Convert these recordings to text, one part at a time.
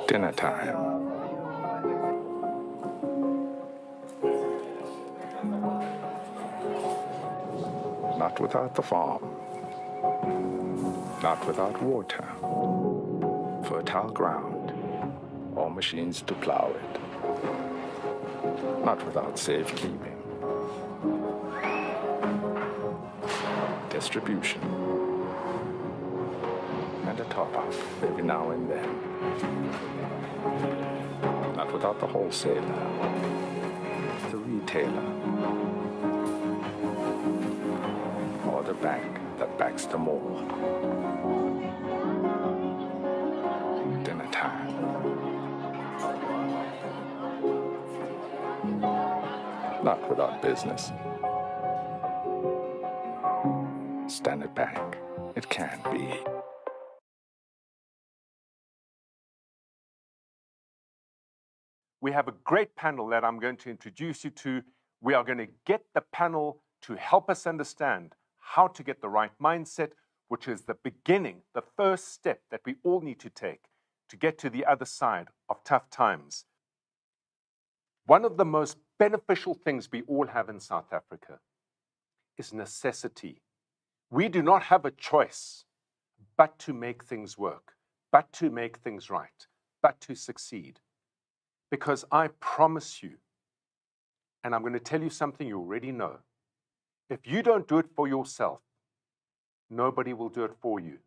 Dinner time. Not without the farm. Not without water, fertile ground, or machines to plow it. Not without safekeeping, distribution, and a top-up every now and then. Not without the wholesaler, the retailer, or the bank that backs them all. Dinner time. Not without business. Standard Bank. It can be. We have a great panel that I'm going to introduce you to. We are going to get the panel to help us understand how to get the right mindset, which is the beginning, the first step that we all need to take to get to the other side of tough times. One of the most beneficial things we all have in South Africa is necessity. We do not have a choice but to make things work, but to make things right, but to succeed. Because I promise you, and I'm going to tell you something you already know, if you don't do it for yourself, nobody will do it for you.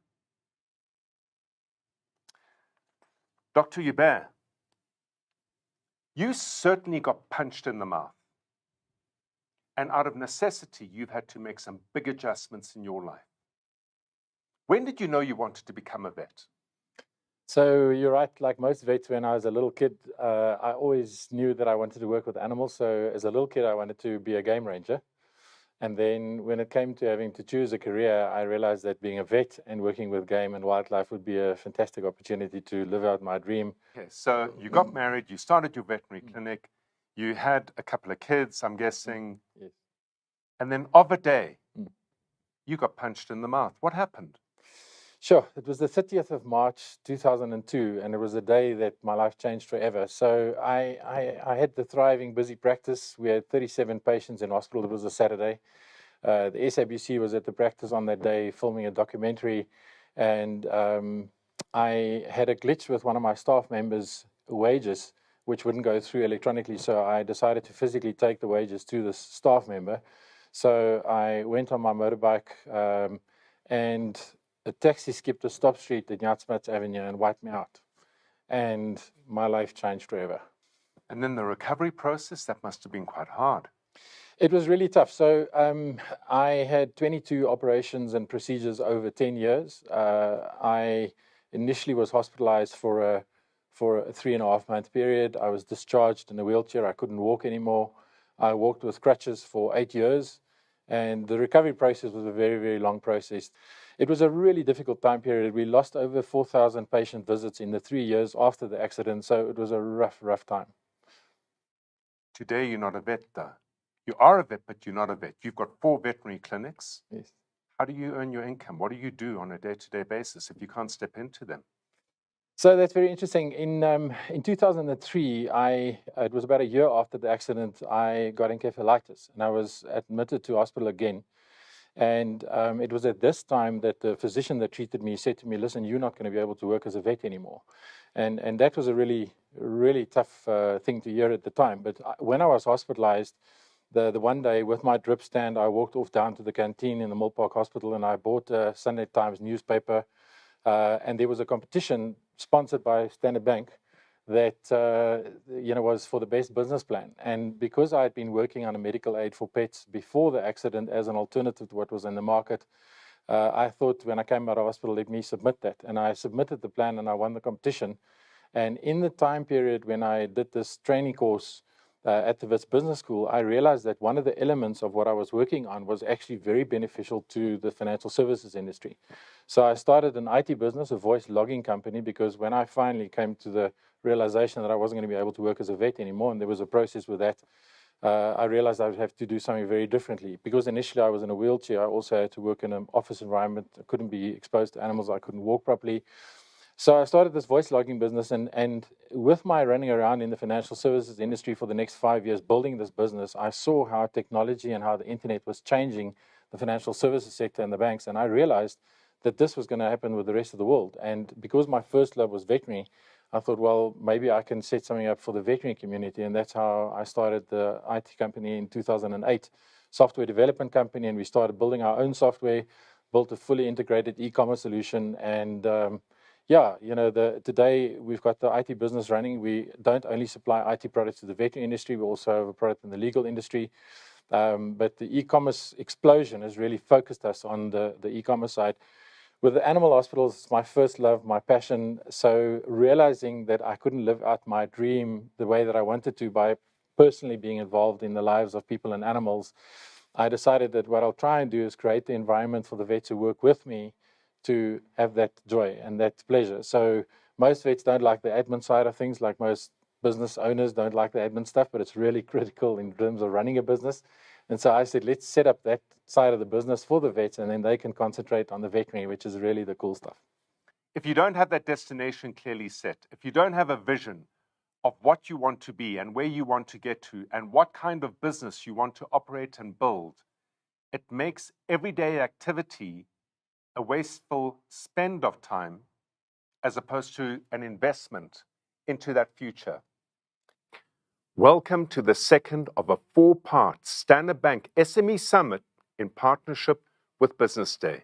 Dr. Hubert, you certainly got punched in the mouth. And out of necessity, you've had to make some big adjustments in your life. When did you know you wanted to become a vet? So you're right, like most vets, when I was a little kid, I always knew that I wanted to work with animals. So as a little kid, I wanted to be a game ranger. And then when it came to having to choose a career, I realized that being a vet and working with game and wildlife would be a fantastic opportunity to live out my dream. Okay, so you got married, you started your veterinary clinic, you had a couple of kids, I'm guessing. Yes. And then of a day, you got punched in the mouth. What happened? Sure. It was the 30th of March, 2002, and it was a day that my life changed forever. So I had the thriving, busy practice. We had 37 patients in hospital. It was a Saturday. The SABC was at the practice on that day filming a documentary, and I had a glitch with one of my staff members' wages, which wouldn't go through electronically. So I decided to physically take the wages to the staff member. So I went on my motorbike and a taxi skipped a stop street at Nyatsmats Avenue and wiped me out. And my life changed forever. And then the recovery process, that must have been quite hard. It was really tough. So I had 22 operations and procedures over 10 years. I initially was hospitalized for a 3.5-month period. I was discharged in a wheelchair. I couldn't walk anymore. I walked with crutches for 8 years. And the recovery process was a very, very long process. It was a really difficult time period. We lost over 4,000 patient visits in the 3 years after the accident. So it was a rough time. Today, you're not a vet, though. You are a vet, but you're not a vet. You've got 4 veterinary clinics. Yes. How do you earn your income? What do you do on a day-to-day basis if you can't step into them? So that's very interesting. In 2003, it was about a year after the accident, I got encephalitis, and I was admitted to hospital again. And it was at this time that the physician that treated me said to me, "Listen, you're not going to be able to work as a vet anymore." And that was a really, really tough thing to hear at the time. But when I was hospitalized, the one day with my drip stand, I walked off down to the canteen in the Millpark Hospital, and I bought a Sunday Times newspaper. And there was a competition sponsored by Standard Bank that was for the best business plan. And because I had been working on a medical aid for pets before the accident as an alternative to what was in the market, I thought when I came out of hospital, let me submit that. And I submitted the plan and I won the competition. And in the time period when I did this training course at the Wits Business School, I realized that one of the elements of what I was working on was actually very beneficial to the financial services industry. So I started an IT business, a voice logging company, because when I finally came to the realization that I wasn't going to be able to work as a vet anymore, and there was a process with that, I realized I would have to do something very differently. Because initially I was in a wheelchair, I also had to work in an office environment. I couldn't be exposed to animals. I couldn't walk properly. So I started this voice logging business, and with my running around in the financial services industry for the next 5 years building this business, I saw how technology and how the internet was changing the financial services sector and the banks, and I realized that this was going to happen with the rest of the world. And because my first love was veterinary, I thought, well, maybe I can set something up for the veterinary community, and that's how I started the IT company in 2008, software development company, and we started building our own software, built a fully integrated e-commerce solution, and yeah, you know, today we've got the IT business running. We don't only supply IT products to the veterinary industry, we also have a product in the legal industry. But the e-commerce explosion has really focused us on the e-commerce side. With the animal hospitals, it's my first love, my passion. So realizing that I couldn't live out my dream the way that I wanted to by personally being involved in the lives of people and animals, I decided that what I'll try and do is create the environment for the vets who work with me to have that joy and that pleasure. So most vets don't like the admin side of things, like most business owners don't like the admin stuff, but it's really critical in terms of running a business. And so I said, let's set up that side of the business for the vets, and then they can concentrate on the veterinary, which is really the cool stuff. If you don't have that destination clearly set, if you don't have a vision of what you want to be and where you want to get to and what kind of business you want to operate and build, it makes everyday activity a wasteful spend of time as opposed to an investment into that future. Welcome to the second of a 4-part Standard Bank SME Summit in partnership with Business Day.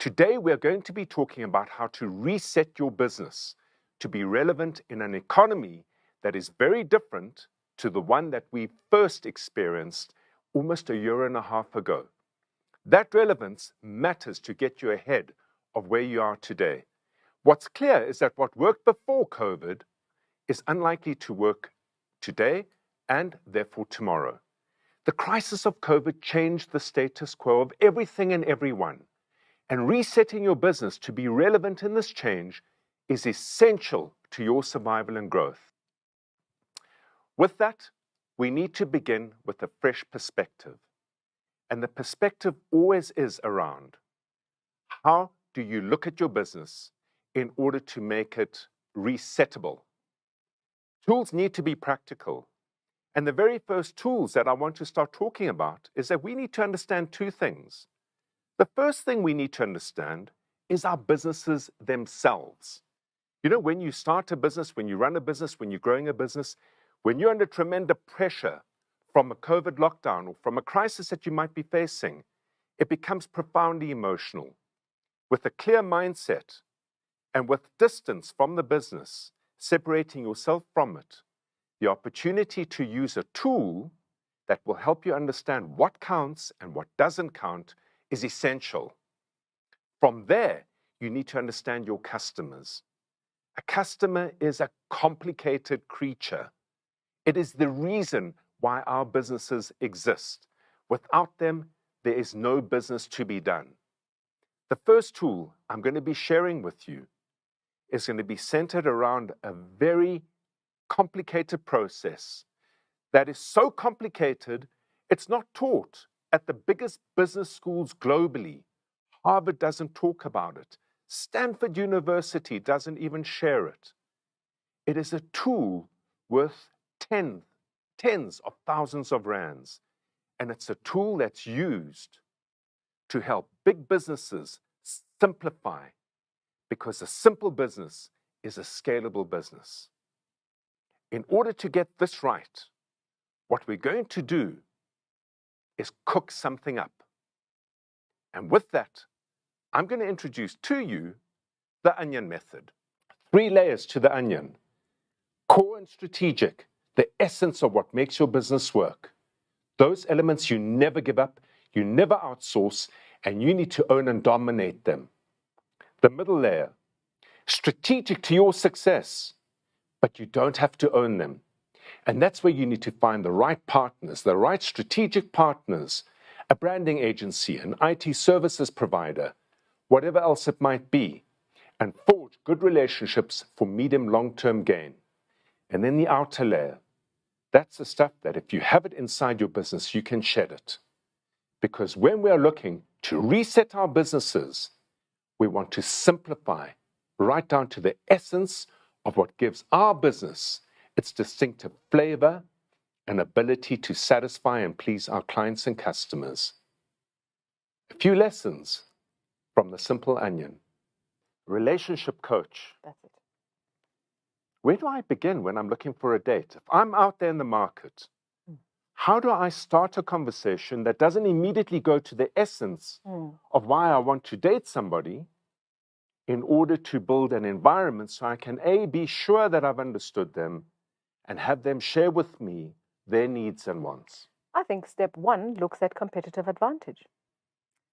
Today we're going to be talking about how to reset your business to be relevant in an economy that is very different to the one that we first experienced almost a year and a half ago. That relevance matters to get you ahead of where you are today. What's clear is that what worked before COVID is unlikely to work today and therefore tomorrow. The crisis of COVID changed the status quo of everything and everyone, and resetting your business to be relevant in this change is essential to your survival and growth. With that, we need to begin with a fresh perspective. And the perspective always is around how do you look at your business in order to make it resettable. Tools need to be practical. And the very first tools that I want to start talking about is that we need to understand 2 things. The first thing we need to understand is our businesses themselves. You know, when you start a business, when you run a business, when you're growing a business, when you're under tremendous pressure from a COVID lockdown or from a crisis that you might be facing, it becomes profoundly emotional. With a clear mindset and with distance from the business, separating yourself from it, the opportunity to use a tool that will help you understand what counts and what doesn't count is essential. From there, you need to understand your customers. A customer is a complicated creature. It is the reason why our businesses exist. Without them, there is no business to be done. The first tool I'm going to be sharing with you is going to be centered around a very complicated process that is so complicated, it's not taught at the biggest business schools globally. Harvard doesn't talk about it. Stanford University doesn't even share it. It is a tool worth tens of thousands of rands, and it's a tool that's used to help big businesses simplify, because a simple business is a scalable business. In order to get this right, what we're going to do is cook something up. And with that, I'm going to introduce to you the onion method. 3 layers to the onion. Core and strategic, the essence of what makes your business work. Those elements you never give up, you never outsource, and you need to own and dominate them. The middle layer, strategic to your success, but you don't have to own them. And that's where you need to find the right partners, the right strategic partners, a branding agency, an IT services provider, whatever else it might be, and forge good relationships for medium long-term gain. And then the outer layer, that's the stuff that if you have it inside your business, you can shed it. Because when we are looking to reset our businesses, we want to simplify right down to the essence of what gives our business its distinctive flavor and ability to satisfy and please our clients and customers. A few lessons from the simple onion. Relationship coach. That's it. Where do I begin when I'm looking for a date? If I'm out there in the market, how do I start a conversation that doesn't immediately go to the essence of why I want to date somebody, in order to build an environment so I can, A, be sure that I've understood them and have them share with me their needs and wants? I think step one looks at competitive advantage.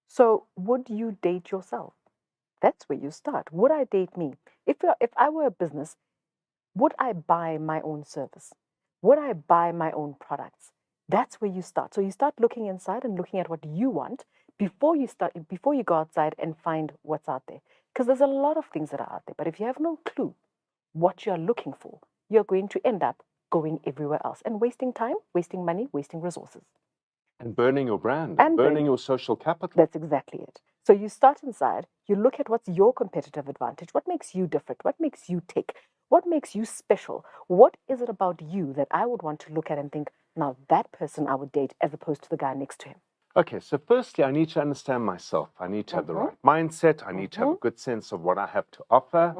So would you date yourself? That's where you start. Would I date me? If I were a business, would I buy my own service? Would I buy my own products? That's where you start. So you start looking inside and looking at what you want before you go outside and find what's out there. Because there's a lot of things that are out there. But if you have no clue what you're looking for, you're going to end up going everywhere else and wasting time, wasting money, wasting resources. And burning your brand, and burning your social capital. That's exactly it. So you start inside, you look at what's your competitive advantage, what makes you different, what makes you tick, what makes you special, what is it about you that I would want to look at and think, now that person I would date as opposed to the guy next to him. Okay, so firstly, I need to understand myself. I need to have the right mindset. I need to have a good sense of what I have to offer.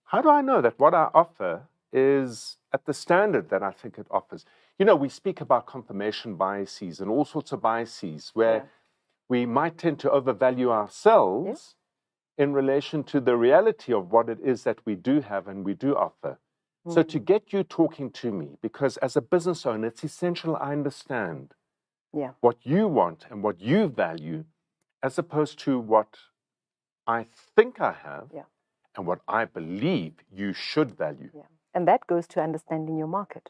How do I know that what I offer is at the standard that I think it offers? You know, we speak about confirmation biases and all sorts of biases where we might tend to overvalue ourselves in relation to the reality of what it is that we do have and we do offer. So to get you talking to me, because as a business owner, it's essential I understand what you want and what you value, as opposed to what I think I have and what I believe you should value. And that goes to understanding your market.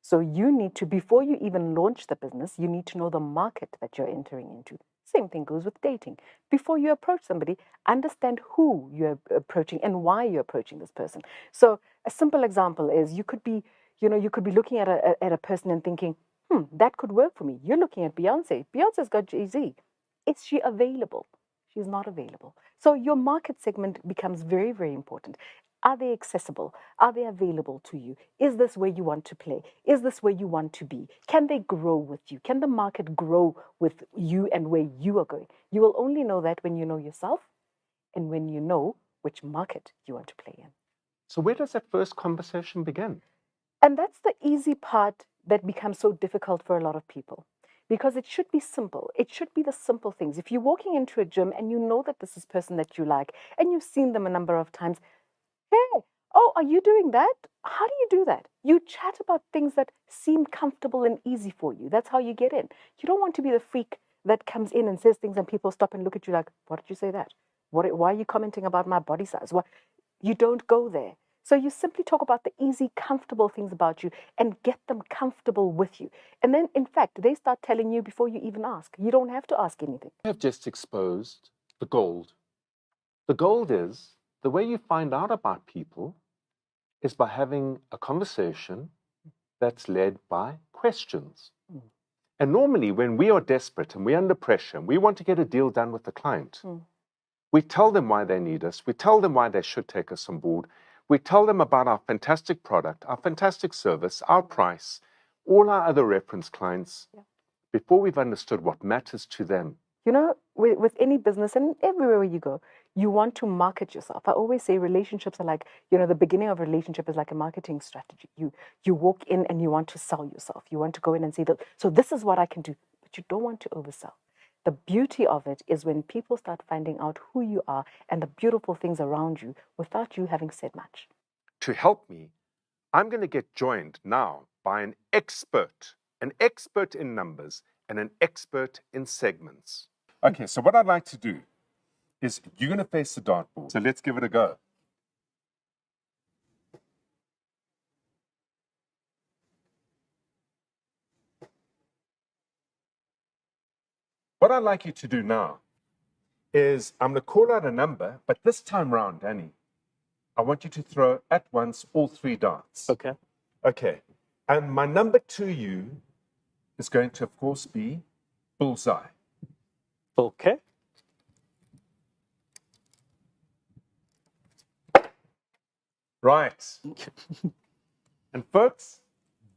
So you need to, before you even launch the business, you need to know the market that you're entering into. Same thing goes with dating. Before you approach somebody, understand who you're approaching and why you're approaching this person. So a simple example is you could be looking at a person and thinking, that could work for me. You're looking at Beyonce. Beyonce's got Jay-Z. Is she available? She's not available. So your market segment becomes very, very important. Are they accessible? Are they available to you? Is this where you want to play? Is this where you want to be? Can they grow with you? Can the market grow with you and where you are going? You will only know that when you know yourself and when you know which market you want to play in. So where does that first conversation begin? And that's the easy part that becomes so difficult for a lot of people. Because it should be simple. It should be the simple things. If you're walking into a gym and you know that this is a person that you like and you've seen them a number of times, hey, oh, are you doing that? How do you do that? You chat about things that seem comfortable and easy for you. That's how you get in. You don't want to be the freak that comes in and says things and people stop and look at you like, what did you say that? Why are you commenting about my body size? Why? You don't go there. So you simply talk about the easy, comfortable things about you and get them comfortable with you. And then, in fact, they start telling you before you even ask. You don't have to ask anything. You have just exposed the gold. The gold is the way you find out about people is by having a conversation that's led by questions. And normally when we are desperate and we're under pressure and we want to get a deal done with the client, we tell them why they need us. We tell them why they should take us on board. We tell them about our fantastic product, our fantastic service, our price, all our other reference clients, before we've understood what matters to them. You know, with any business and everywhere you go, you want to market yourself. I always say relationships are like, the beginning of a relationship is like a marketing strategy. You walk in and you want to sell yourself. You want to go in and say, so this is what I can do, but you don't want to oversell. The beauty of it is when people start finding out who you are and the beautiful things around you without you having said much. To help me, I'm going to get joined now by an expert in numbers and an expert in segments. Okay, so what I'd like to do is you're going to face the dartboard. So let's give it a go. What I'd like you to do now is I'm going to call out a number, but this time round, Danny, I want you to throw at once all three darts. Okay. Okay. And my number to you is going to, of course, be bullseye. Okay. Right. And folks,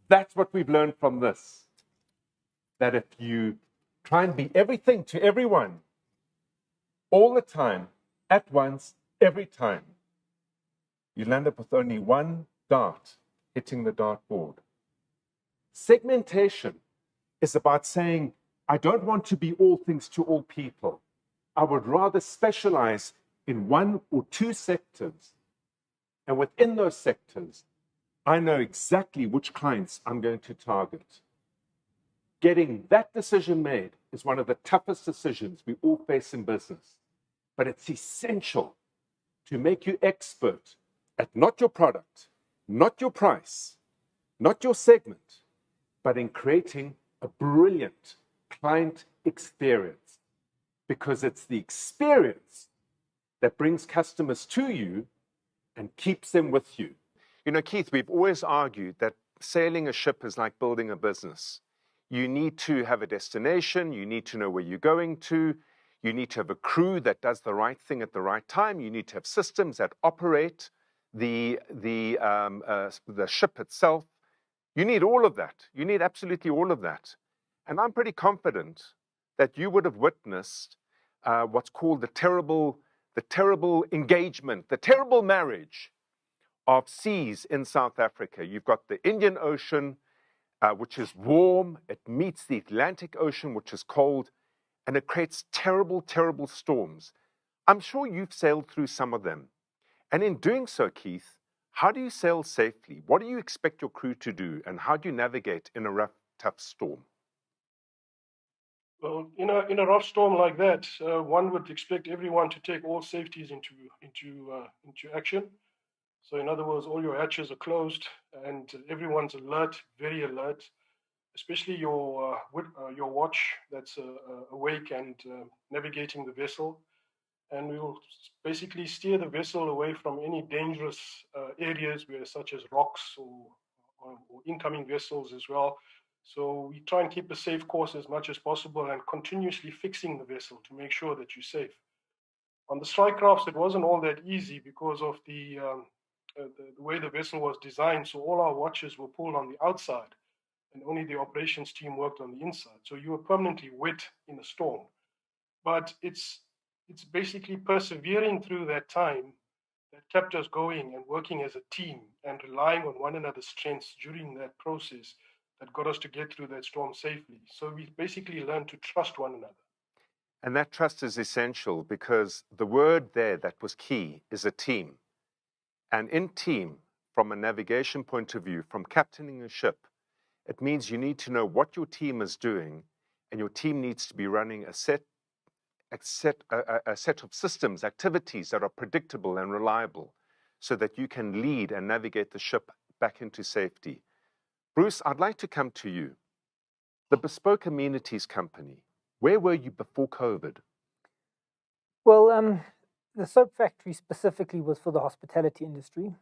that's what we've learned from this. That if you try and be everything to everyone, all the time, at once, every time, you land up with only one dart hitting the dartboard. Segmentation is about saying, I don't want to be all things to all people. I would rather specialize in one or two sectors. And within those sectors, I know exactly which clients I'm going to target. Getting that decision made is one of the toughest decisions we all face in business. But it's essential to make you expert at not your product, not your price, not your segment, but in creating a brilliant client experience. Because it's the experience that brings customers to you and keeps them with you. You know, Keith, we've always argued that sailing a ship is like building a business. You need to have a destination, you need to know where you're going to, you need to have a crew that does the right thing at the right time, you need to have systems that operate the ship itself. You need all of that. You need absolutely all of that. And I'm pretty confident that you would have witnessed what's called the terrible engagement, the terrible marriage of seas in South Africa. You've got the Indian Ocean, which is warm. It meets the Atlantic Ocean, which is cold, and it creates terrible, terrible storms. I'm sure you've sailed through some of them. And in doing so, Keith, how do you sail safely? What do you expect your crew to do? And how do you navigate in a rough, tough storm? Well, in a rough storm like that, one would expect everyone to take all safeties into action. So, in other words, all your hatches are closed and everyone's alert, very alert, especially your watch that's awake and navigating the vessel. And we will basically steer the vessel away from any dangerous areas such as rocks or incoming vessels as well. So we try and keep a safe course as much as possible and continuously fixing the vessel to make sure that you're safe. On the strike crafts, it wasn't all that easy because of the way the vessel was designed. So all our watches were pulled on the outside and only the operations team worked on the inside. So you were permanently wet in a storm. But it's basically persevering through that time that kept us going and working as a team and relying on one another's strengths during that process that got us to get through that storm safely. So we basically learned to trust one another. And that trust is essential because the word there that was key is a team. And in team, from a navigation point of view, from captaining a ship, it means you need to know what your team is doing, and your team needs to be running a set of systems, activities that are predictable and reliable so that you can lead and navigate the ship back into safety. Bruce, I'd like to come to you. The Bespoke Amenities Company, where were you before COVID? Well, the soap factory specifically was for the hospitality industry.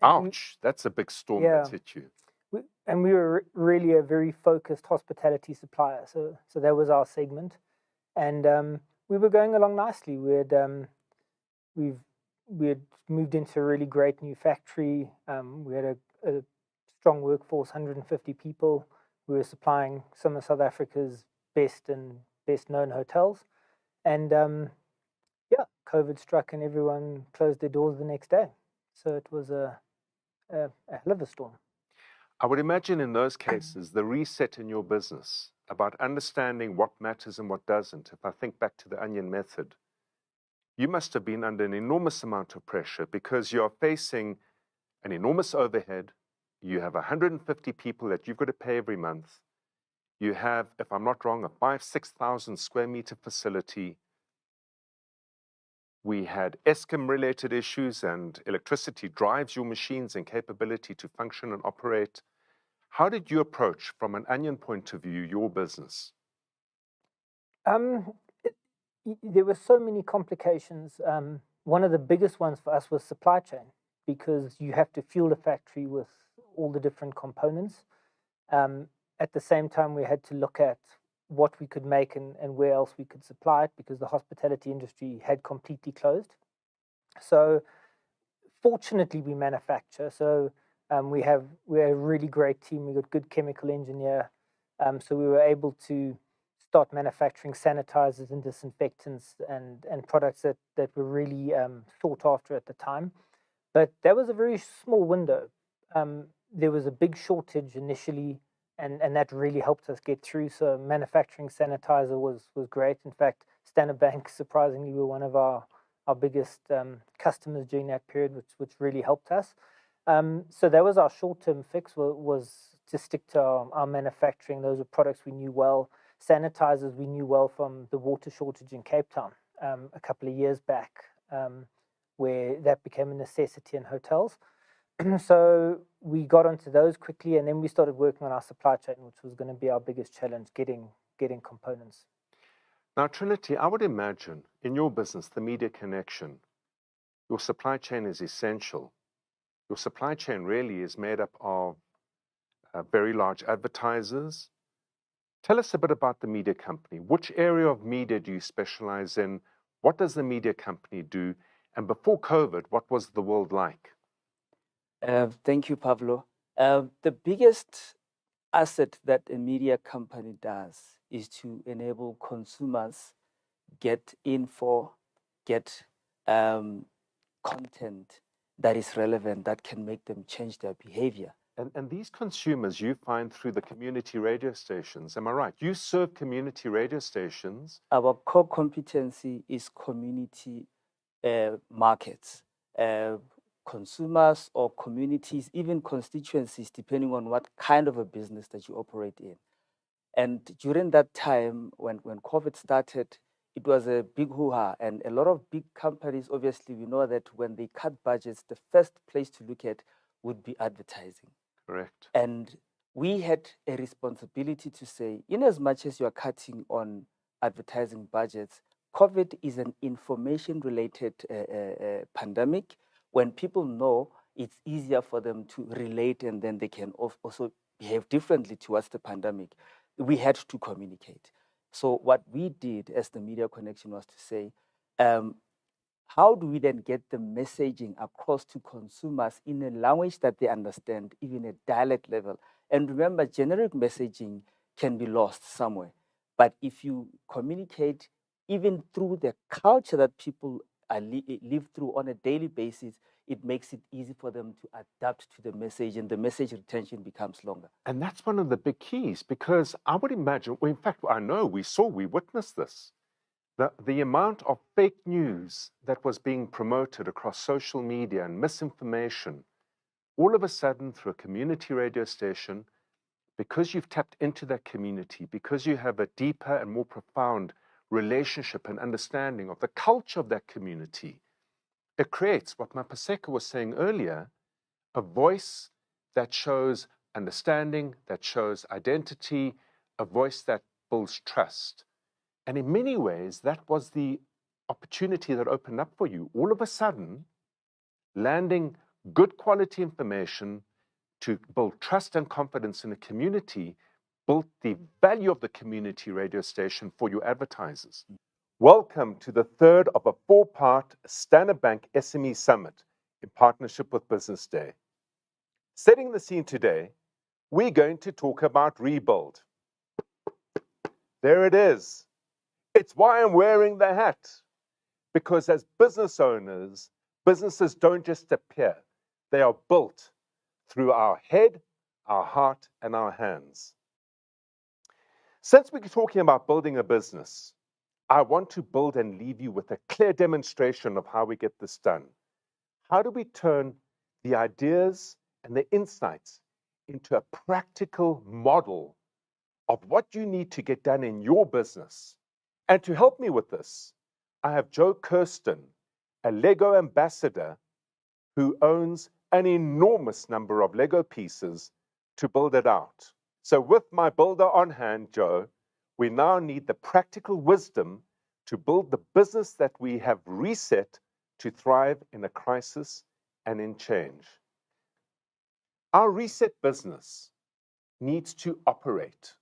Ouch, that's a big storm that's hit you. We were really a very focused hospitality supplier. So that was our segment. And we were going along nicely. We had moved into a really great new factory. We had a strong workforce, 150 people. We were supplying some of South Africa's best known hotels. And COVID struck and everyone closed their doors the next day. So it was a hell of a storm. I would imagine in those cases, the reset in your business about understanding what matters and what doesn't. If I think back to the onion method, you must have been under an enormous amount of pressure because you are facing an enormous overhead. You have 150 people that you've got to pay every month. You have, if I'm not wrong, a 5,000-6,000 square meter facility. We had Eskom-related issues, and electricity drives your machines and capability to function and operate. How did you approach, from an onion point of view, your business? There were so many complications. One of the biggest ones for us was supply chain, because you have to fuel the factory with all the different components. At the same time, we had to look at what we could make and where else we could supply it, because the hospitality industry had completely closed. So Fortunately, we manufacture, so we have a really great team. We got good chemical engineer, so we were able to start manufacturing sanitizers and disinfectants and products that were really sought after at the time. But that was a very small window. There was a big shortage initially, and that really helped us get through. So manufacturing sanitizer was great. In fact, Standard Bank, surprisingly, were one of our biggest customers during that period, which really helped us. So that was our short-term fix, was to stick to our manufacturing. Those were products we knew well. Sanitizers we knew well from the water shortage in Cape Town a couple of years back, where that became a necessity in hotels. So we got onto those quickly, and then we started working on our supply chain, which was going to be our biggest challenge, getting components. Now, Trinity, I would imagine in your business, the media connection, your supply chain is essential. Your supply chain really is made up of very large advertisers. Tell us a bit about the media company. Which area of media do you specialize in? What does the media company do? And before COVID, what was the world like? Thank you, Pavlo. The biggest asset that a media company does is to enable consumers get info, get content that is relevant, that can make them change their behavior. And these consumers you find through the community radio stations, am I right? You serve community radio stations. Our core competency is community markets. Consumers or communities, even constituencies, depending on what kind of a business that you operate in. And during that time, when COVID started, it was a big hoo-ha, and a lot of big companies, obviously, we know that when they cut budgets, the first place to look at would be advertising. Correct. And we had a responsibility to say, in as much as you are cutting on advertising budgets, COVID is an information-related pandemic. When people know, it's easier for them to relate, and then they can also behave differently towards the pandemic. We had to communicate. So what we did as the Media Connection was to say, how do we then get the messaging across to consumers in a language that they understand, even at dialect level? And remember, generic messaging can be lost somewhere. But if you communicate even through the culture that people live through on a daily basis, it makes it easy for them to adapt to the message, and the message retention becomes longer. And that's one of the big keys, because I would imagine, well, in fact, I know we witnessed this. The amount of fake news that was being promoted across social media and misinformation, all of a sudden through a community radio station, because you've tapped into that community, because you have a deeper and more profound relationship and understanding of the culture of that community, it creates what MAPASEKA was saying earlier, a voice that shows understanding, that shows identity, a voice that builds trust. And in many ways, that was the opportunity that opened up for you. All of a sudden, landing good quality information to build trust and confidence in a community built the value of the community radio station for your advertisers. Welcome to the third of a four-part Standard Bank SME Summit in partnership with Business Day. Setting the scene today, we're going to talk about rebuild. There it is. It's why I'm wearing the hat. Because as business owners, businesses don't just appear. They are built through our head, our heart, and our hands. Since we're talking about building a business, I want to build and leave you with a clear demonstration of how we get this done. How do we turn the ideas and the insights into a practical model of what you need to get done in your business? And to help me with this, I have Joe Kirsten, a Lego ambassador who owns an enormous number of Lego pieces to build it out. So with my builder on hand, Joe, we now need the practical wisdom to build the business that we have reset to thrive in a crisis and in change. Our reset business needs to operate.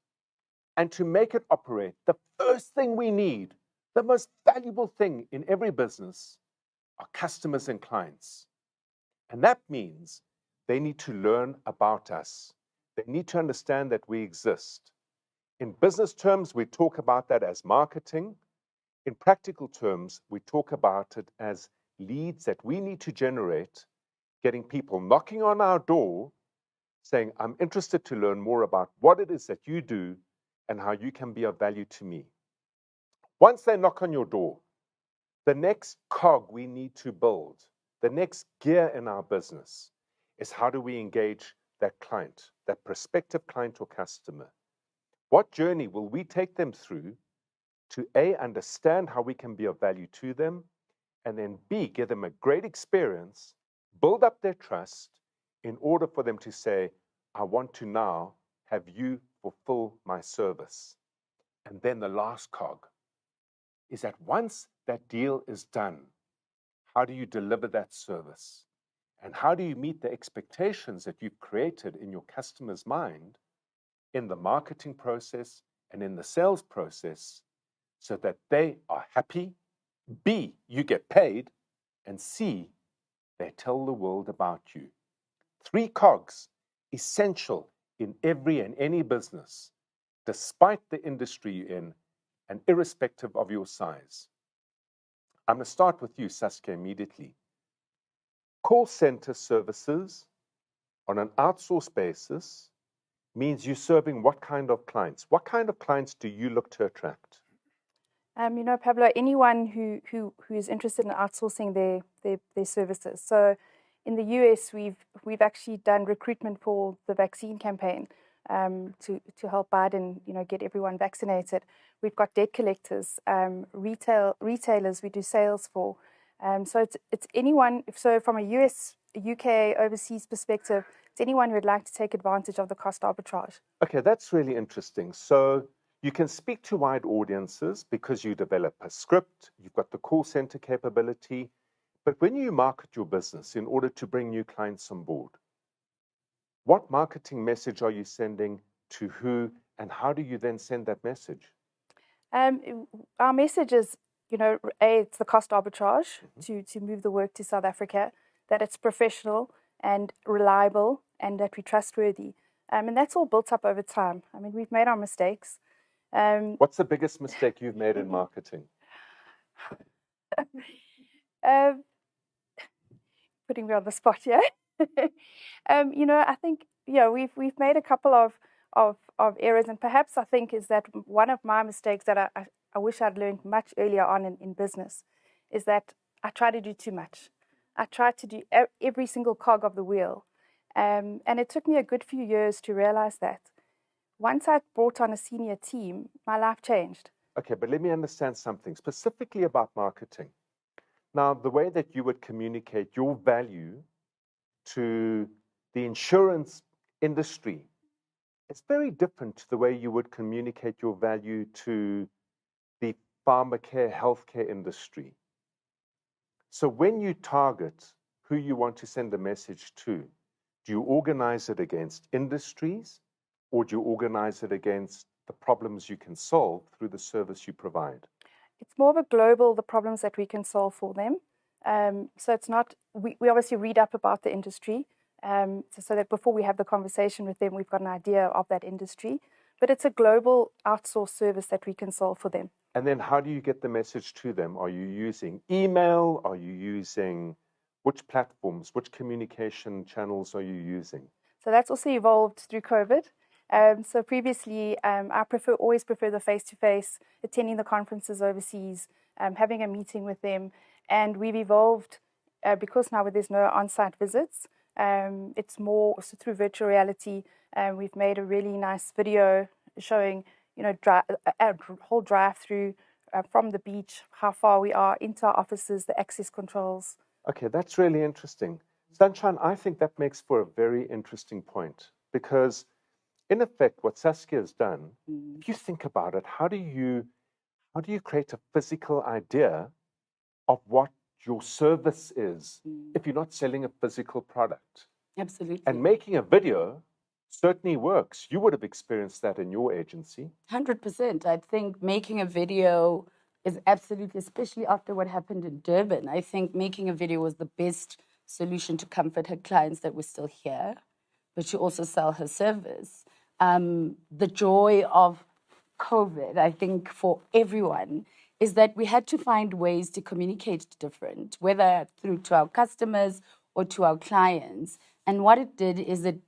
And to make it operate, the first thing we need, the most valuable thing in every business, are customers and clients. And that means they need to learn about us. They need to understand that we exist. In business terms, we talk about that as marketing. In practical terms, we talk about it as leads that we need to generate, getting people knocking on our door saying, I'm interested to learn more about what it is that you do and how you can be of value to me. Once they knock on your door, the next cog we need to build, the next gear in our business, is how do we engage that client, that prospective client or customer? What journey will we take them through to A, understand how we can be of value to them, and then B, give them a great experience, build up their trust in order for them to say, I want to now have you fulfill my service. And then the last cog is that once that deal is done, how do you deliver that service? And how do you meet the expectations that you've created in your customer's mind in the marketing process and in the sales process so that they are happy, B, you get paid, and C, they tell the world about you. 3 cogs, essential in every and any business, despite the industry you're in and irrespective of your size. I'm going to start with you, Saskia, immediately. Call center services on an outsourced basis means you're serving what kind of clients? What kind of clients do you look to attract? You know, Pavlo, anyone who is interested in outsourcing their services. So in the US, we've actually done recruitment for the vaccine campaign to help Biden, you know, get everyone vaccinated. We've got debt collectors, retailers we do sales for. So it's anyone, so from a US, UK, overseas perspective, it's anyone who would like to take advantage of the cost arbitrage. Okay, that's really interesting. So you can speak to wide audiences because you develop a script, you've got the call center capability, but when you market your business in order to bring new clients on board, what marketing message are you sending to who, and how do you then send that message? Our message is, you know, it's the cost arbitrage to move the work to South Africa, that it's professional and reliable and that we're trustworthy. And that's all built up over time. I mean, we've made our mistakes. What's the biggest mistake you've made in marketing? Putting me on the spot here. You know, I think, yeah, we've made a couple of errors, and perhaps I think is that one of my mistakes that I wish I'd learned much earlier on in business is that I try to do too much. I tried to do every single cog of the wheel. And it took me a good few years to realize that. Once I brought on a senior team, my life changed. Okay, but let me understand something specifically about marketing. Now, the way that you would communicate your value to the insurance industry, it's very different to the way you would communicate your value to the pharmacare, healthcare industry. So when you target who you want to send a message to, do you organize it against industries or do you organize it against the problems you can solve through the service you provide? It's more of a global, the problems that we can solve for them. So it's not, we obviously read up about the industry so that before we have the conversation with them, we've got an idea of that industry. But it's a global outsourced service that we can solve for them. And then how do you get the message to them? Are you using email? Are you using which platforms? Which communication channels are you using? So that's also evolved through COVID. So previously, I always prefer the face-to-face, attending the conferences overseas, having a meeting with them. And we've evolved because now there's no on-site visits. It's more so through virtual reality. We've made a really nice video showing, you know, a whole drive-through from the beach, how far we are into our offices, the access controls. Okay, that's really interesting. Sunshine, I think that makes for a very interesting point because in effect, what Saskia has done, if you think about it, how do you create a physical idea of what your service is if you're not selling a physical product? Absolutely. And making a video certainly works. You would have experienced that in your agency. 100%. I think making a video is absolutely, especially after what happened in Durban, I think making a video was the best solution to comfort her clients that were still here, but she also sell her service. The joy of COVID, I think, for everyone, is that we had to find ways to communicate different, whether through to our customers or to our clients. And what it did is it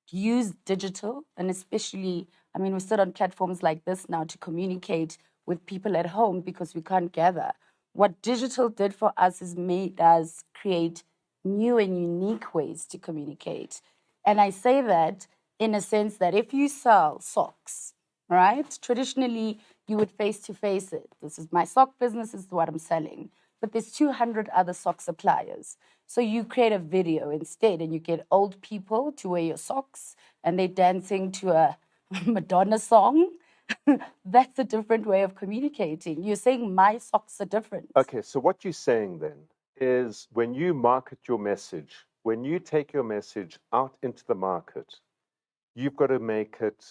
used digital, and especially, I mean, we sit on platforms like this now to communicate with people at home because we can't gather. What digital did for us is made us create new and unique ways to communicate. And I say that in a sense that if you sell socks, right? Traditionally, you would face-to-face it. This is my sock business, this is what I'm selling. But there's 200 other sock suppliers. So you create a video instead and you get old people to wear your socks and they're dancing to a Madonna song. That's a different way of communicating. You're saying my socks are different. Okay, so what you're saying then is when you market your message, when you take your message out into the market, you've got to make it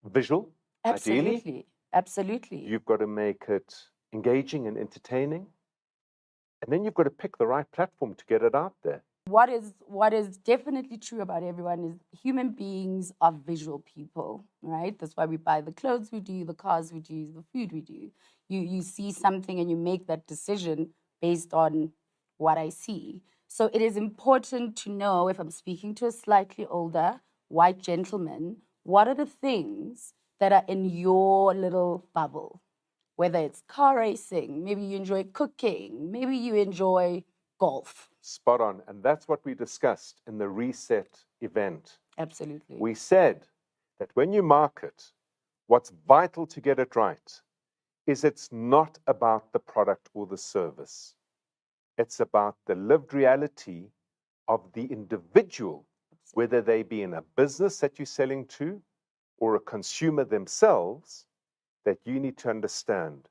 visual, Absolutely. ideally. Absolutely. You've got to make it engaging and entertaining. And then you've got to pick the right platform to get it out there. What is definitely true about everyone is human beings are visual people, right? That's why we buy the clothes we do, the cars we do, the food we do. You see something and you make that decision based on what I see. So it is important to know, if I'm speaking to a slightly older white gentleman, what are the things that are in your little bubble? Whether it's car racing, maybe you enjoy cooking, maybe you enjoy golf. Spot on. And that's what we discussed in the Reset event. Absolutely. We said that when you market, what's vital to get it right is it's not about the product or the service. It's about the lived reality of the individual, whether they be in a business that you're selling to or a consumer themselves, that you need to understand.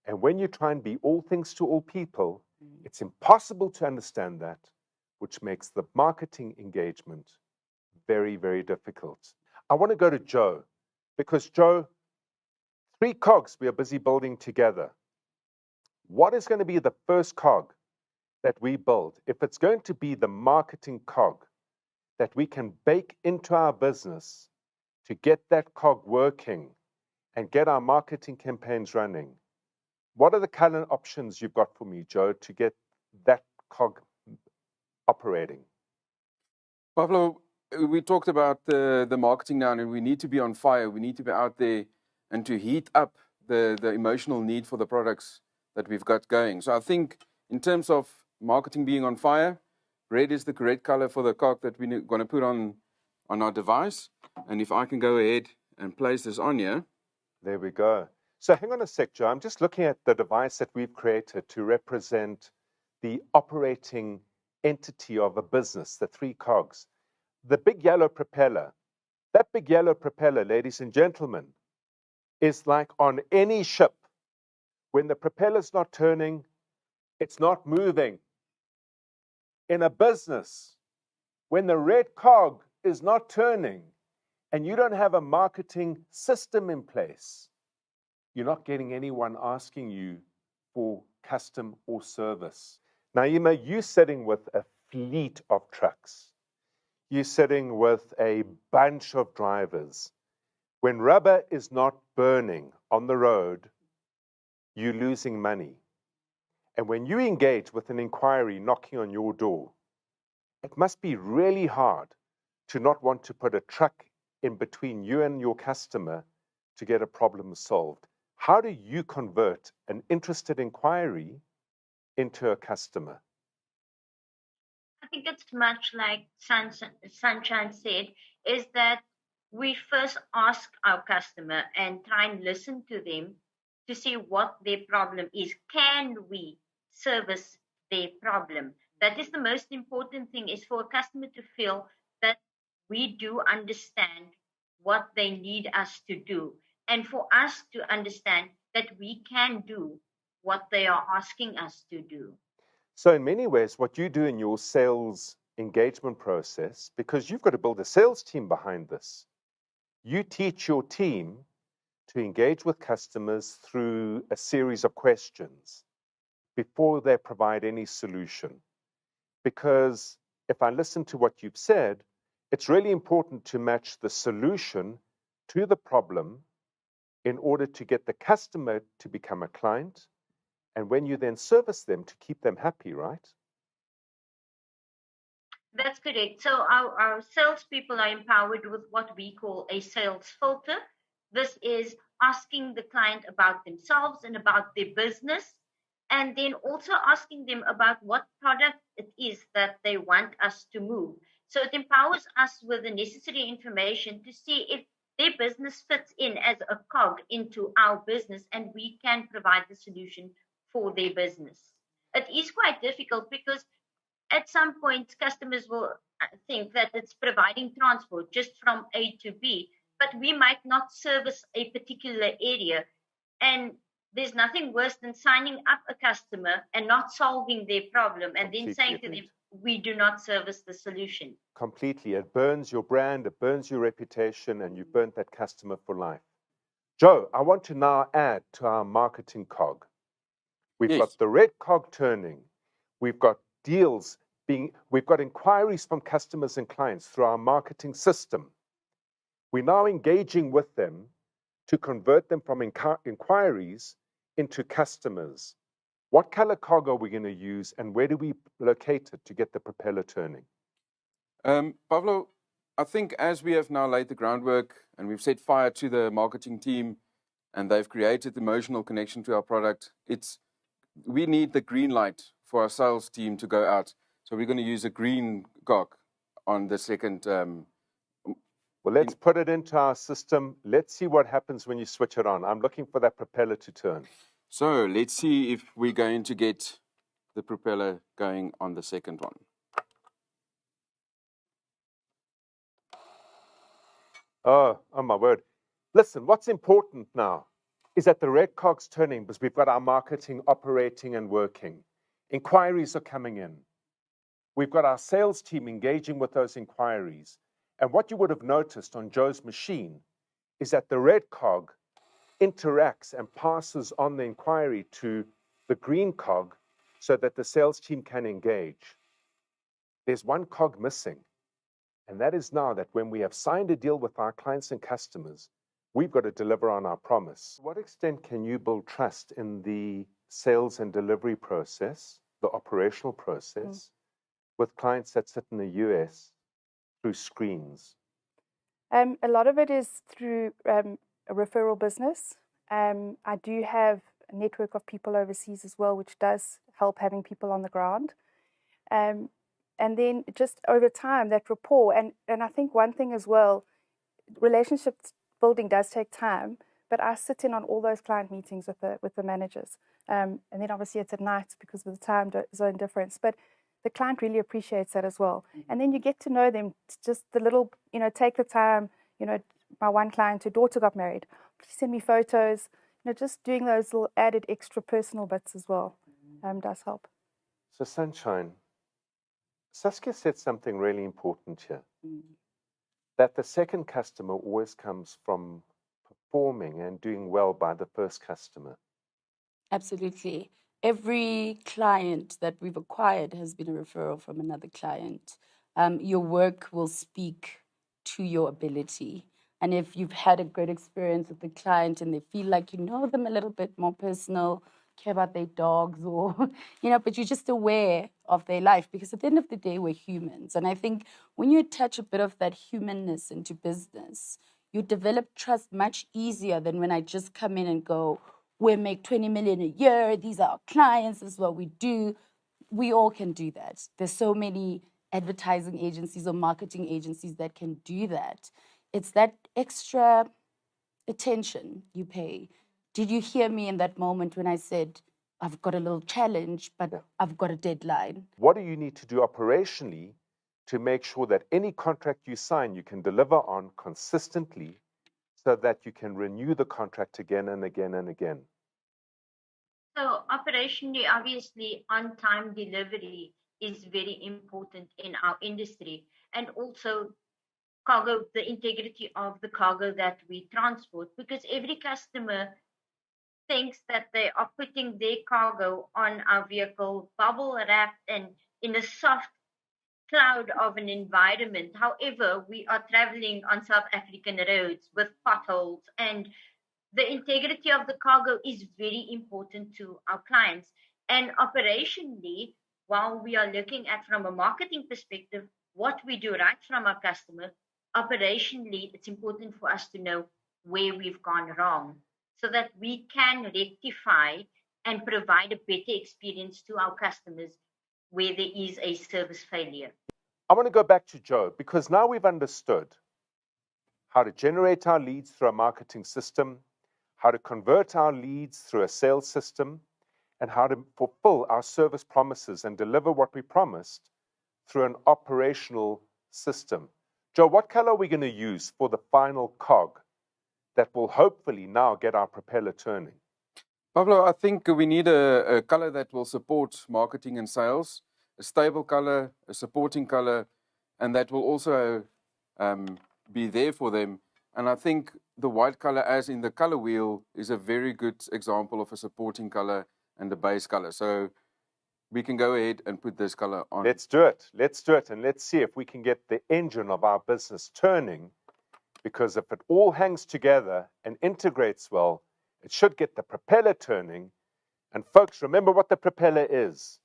And when you try and be all things to all people, it's impossible to understand that, which makes the marketing engagement very, very difficult. I want to go to Joe, because Joe, 3 cogs we are busy building together. What is going to be the first cog that we build? If it's going to be the marketing cog that we can bake into our business to get that cog working and get our marketing campaigns running, what are the current options you've got for me, Joe, to get that cog operating? Pavlo, we talked about the marketing now, and we need to be on fire. We need to be out there and to heat up the emotional need for the products that we've got going. So I think in terms of marketing being on fire, red is the correct color for the cog that we're going to put on our device. And if I can go ahead and place this on here. There we go. So hang on a sec, Joe. I'm just looking at the device that we've created to represent the operating entity of a business, the 3 cogs. The big yellow propeller, that big yellow propeller, ladies and gentlemen, is like on any ship. When the propeller's not turning, it's not moving. In a business, when the red cog is not turning and you don't have a marketing system in place, you're not getting anyone asking you for custom or service. Naima, you're sitting with a fleet of trucks. You're sitting with a bunch of drivers. When rubber is not burning on the road, you're losing money. And when you engage with an inquiry knocking on your door, it must be really hard to not want to put a truck in between you and your customer to get a problem solved. How do you convert an interested inquiry into a customer? I think it's much like Sunshine said, is that we first ask our customer and try and listen to them to see what their problem is. Can we service their problem? That is the most important thing, is for a customer to feel that we do understand what they need us to do, and for us to understand that we can do what they are asking us to do. So in many ways, what you do in your sales engagement process, because you've got to build a sales team behind this, you teach your team to engage with customers through a series of questions before they provide any solution. Because if I listen to what you've said, it's really important to match the solution to the problem in order to get the customer to become a client, and when you then service them, to keep them happy, right? That's correct. So our salespeople are empowered with what we call a sales filter. This is asking the client about themselves and about their business, and then also asking them about what product it is that they want us to move. So it empowers us with the necessary information to see if their business fits in as a cog into our business and we can provide the solution for their business. It is quite difficult because at some point customers will think that it's providing transport just from A to B, but we might not service a particular area. And there's nothing worse than signing up a customer and not solving their problem and then saying to them, we do not service the solution. Completely. It burns your brand, it burns your reputation, and you've burnt that customer for life. Joe, I want to now add to our marketing cog. We've got the red cog turning. We've got deals we've got inquiries from customers and clients through our marketing system. We're now engaging with them to convert them from inquiries into customers. What color cog are we going to use, and where do we locate it to get the propeller turning? Pavlo, I think as we have now laid the groundwork and we've set fire to the marketing team and they've created emotional connection to our product, we need the green light for our sales team to go out. So we're going to use a green cog on the second. Well, let's put it into our system. Let's see what happens when you switch it on. I'm looking for that propeller to turn. So let's see if we're going to get the propeller going on the second one. Oh my word. Listen, what's important now is that the red cog's turning because we've got our marketing operating and working. Inquiries are coming in. We've got our sales team engaging with those inquiries. And what you would have noticed on Joe's machine is that the red cog interacts and passes on the inquiry to the green cog so that the sales team can engage. There's one cog missing, and that is now that when we have signed a deal with our clients and customers, we've got to deliver on our promise. To what extent can you build trust in the sales and delivery process, the operational process, with clients that sit in the US through screens? A lot of it is through a referral business. I do have a network of people overseas as well, which does help having people on the ground. And then just over time, that rapport. And I think one thing as well, relationships building does take time, but I sit in on all those client meetings with the managers. And then obviously it's at night because of the time zone difference. But the client really appreciates that as well. And then you get to know them, just the little, take the time, my one client, her daughter got married. Please send me photos. Just doing those little added extra personal bits as well does help. So Sunshine, Saskia said something really important here. That the second customer always comes from performing and doing well by the first customer. Absolutely. Every client that we've acquired has been a referral from another client. Your work will speak to your ability. And if you've had a great experience with the client and they feel like you know them a little bit more personal, care about their dogs or, but you're just aware of their life because at the end of the day, we're humans. And I think when you attach a bit of that humanness into business, you develop trust much easier than when I just come in and go, we make 20 million a year. These are our clients. This is what we do. We all can do that. There's so many advertising agencies or marketing agencies that can do that. It's that extra attention you pay. Did you hear me in that moment when I said, I've got a little challenge, but I've got a deadline? What do you need to do operationally to make sure that any contract you sign, you can deliver on consistently so that you can renew the contract again and again and again? So operationally, obviously, on-time delivery is very important in our industry. And also cargo, the integrity of the cargo that we transport, because every customer thinks that they are putting their cargo on our vehicle, bubble wrapped and in a soft cloud of an environment. However, we are traveling on South African roads with potholes, and the integrity of the cargo is very important to our clients. And operationally, while we are looking at from a marketing perspective, what we do right from our customer, operationally, it's important for us to know where we've gone wrong so that we can rectify and provide a better experience to our customers where there is a service failure. I want to go back to Joe because now we've understood how to generate our leads through a marketing system, how to convert our leads through a sales system, and how to fulfill our service promises and deliver what we promised through an operational system. Joe, what color are we going to use for the final cog that will hopefully now get our propeller turning? Pavlo, I think we need a color that will support marketing and sales, a stable color, a supporting color, and that will also be there for them. And I think the white color, as in the color wheel, is a very good example of a supporting color and the base color. So we can go ahead and put this color on. Let's do it. Let's do it. And let's see if we can get the engine of our business turning, because if it all hangs together and integrates well, it should get the propeller turning. And folks, remember what the propeller is.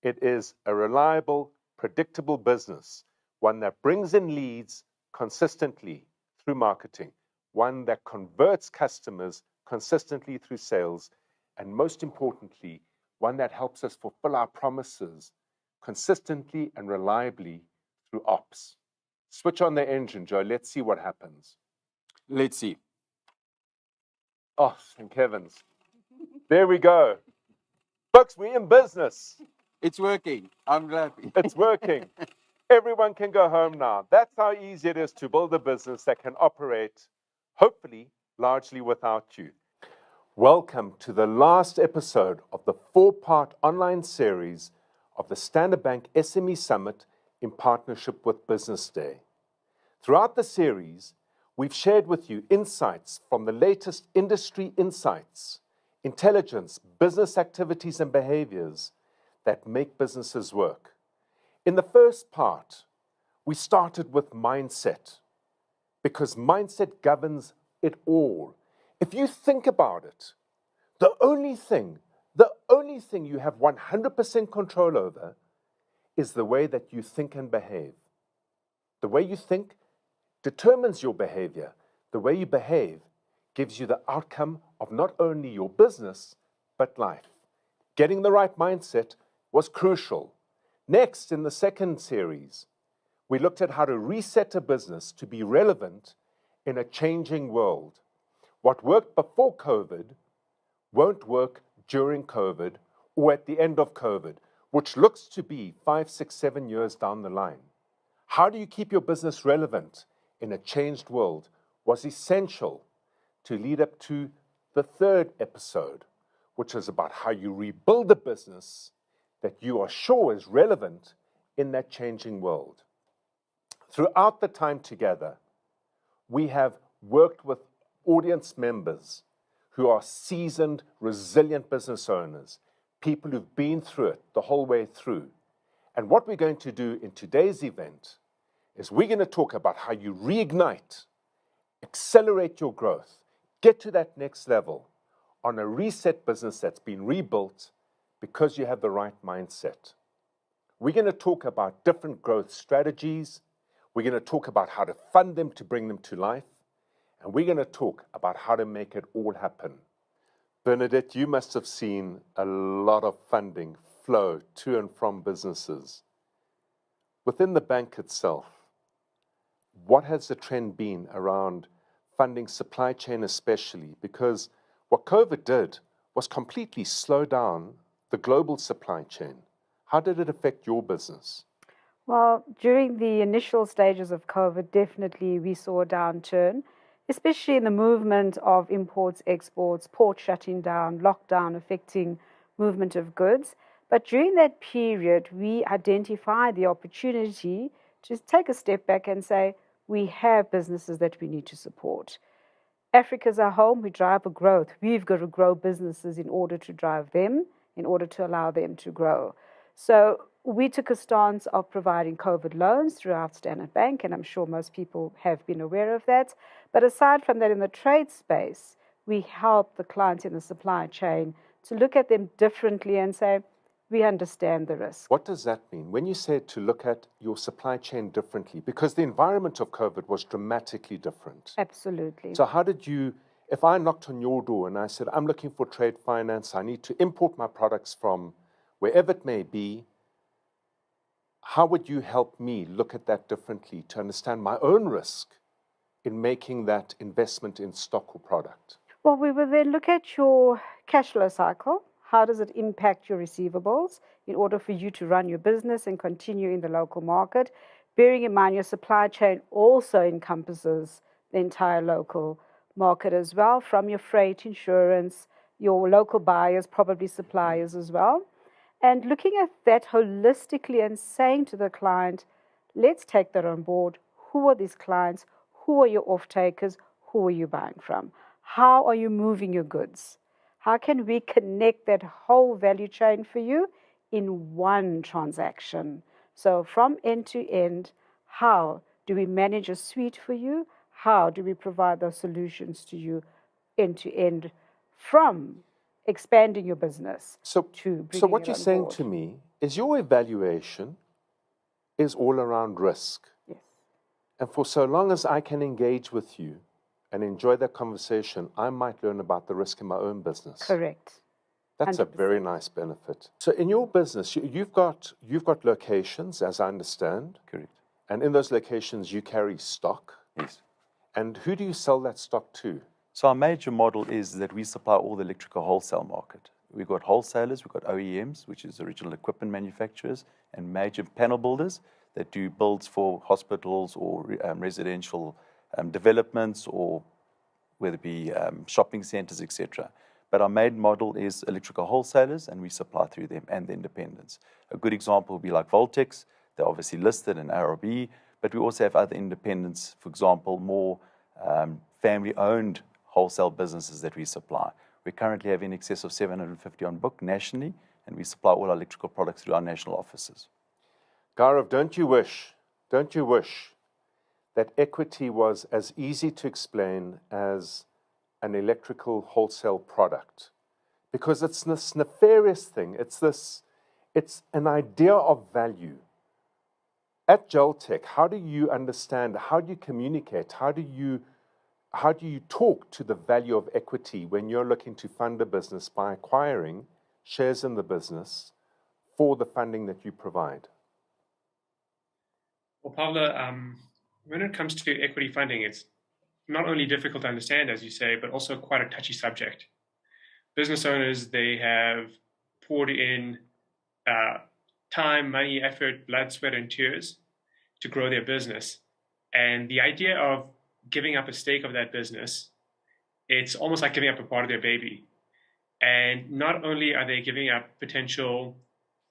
It is a reliable, predictable business, one that brings in leads consistently through marketing, one that converts customers consistently through sales, and most importantly, one that helps us fulfill our promises consistently and reliably through ops. Switch on the engine, Joe. Let's see what happens. Let's see. Oh, thank heavens. There we go. Folks, we're in business. It's working. I'm glad. It's working. Everyone can go home now. That's how easy it is to build a business that can operate, hopefully, largely without you. Welcome to the last episode of the 4-part online series of the Standard Bank SME Summit in partnership with Business Day. Throughout the series, we've shared with you insights from the latest industry insights, intelligence, business activities and behaviors that make businesses work. In the first part, we started with mindset, because mindset governs it all. If you think about it, the only thing you have 100% control over is the way that you think and behave. The way you think determines your behavior. The way you behave gives you the outcome of not only your business, but life. Getting the right mindset was crucial. Next, in the second series, we looked at how to reset a business to be relevant in a changing world. What worked before COVID won't work during COVID or at the end of COVID, which looks to be 5, 6, 7 years down the line. How do you keep your business relevant in a changed world was essential to lead up to the third episode, which is about how you rebuild a business that you are sure is relevant in that changing world. Throughout the time together, we have worked with audience members who are seasoned, resilient business owners, people who've been through it the whole way through. And what we're going to do in today's event is we're going to talk about how you reignite, accelerate your growth, get to that next level on a reset business that's been rebuilt because you have the right mindset. We're going to talk about different growth strategies. We're going to talk about how to fund them to bring them to life. And we're going to talk about how to make it all happen. Bernadette, you must have seen a lot of funding flow to and from businesses. Within the bank itself, what has the trend been around funding supply chain especially? Because what COVID did was completely slow down the global supply chain. How did it affect your business? Well, during the initial stages of COVID, definitely we saw a downturn, especially in the movement of imports, exports, ports shutting down, lockdown affecting movement of goods. But during that period, we identified the opportunity to take a step back and say, we have businesses that we need to support. Africa's our home, we drive a growth. We've got to grow businesses in order to drive them, in order to allow them to grow. So we took a stance of providing COVID loans throughout Standard Bank, and I'm sure most people have been aware of that. But aside from that, in the trade space, we help the clients in the supply chain to look at them differently and say, we understand the risk. What does that mean? When you said to look at your supply chain differently, because the environment of COVID was dramatically different. Absolutely. So how did you, if I knocked on your door and I said, I'm looking for trade finance, I need to import my products from wherever it may be, how would you help me look at that differently to understand my own risk in making that investment in stock or product? Well, we will then look at your cash flow cycle. How does it impact your receivables in order for you to run your business and continue in the local market? Bearing in mind your supply chain also encompasses the entire local market as well, from your freight, insurance, your local buyers, probably suppliers as well. And looking at that holistically and saying to the client, let's take that on board. Who are these clients? Who are your off-takers? Who are you buying from? How are you moving your goods? How can we connect that whole value chain for you in one transaction? So from end to end, how do we manage a suite for you? How do we provide those solutions to you end to end, from expanding your business to bringing So what it you're on saying board? to me is your evaluation is all around risk. Yes. And for so long as I can engage with you and enjoy that conversation, I might learn about the risk in my own business. Correct. That's 100%. A very nice benefit. So in your business, you've got locations, as I understand. Correct. And in those locations, you carry stock. Yes. And who do you sell that stock to? So our major model is that we supply all the electrical wholesale market. We've got wholesalers, we've got OEMs, which is original equipment manufacturers, and major panel builders that do builds for hospitals or residential developments, or whether it be shopping centers, etc. But our main model is electrical wholesalers, and we supply through them and the independents. A good example would be like Voltex. They're obviously listed in ARB, but we also have other independents, for example, more family-owned wholesale businesses that we supply. We currently have in excess of 750 on book nationally, and we supply all our electrical products through our national offices. Gaurav, don't you wish that equity was as easy to explain as an electrical wholesale product? Because it's this nefarious thing. It's an idea of value. At JALTECH, how do you understand, how do you communicate, how do you talk to the value of equity when you're looking to fund a business by acquiring shares in the business for the funding that you provide? Well, Pavlo, when it comes to equity funding, it's not only difficult to understand, as you say, but also quite a touchy subject. Business owners, they have poured in time, money, effort, blood, sweat, and tears to grow their business. And the idea of giving up a stake of that business, it's almost like giving up a part of their baby. And not only are they giving up potential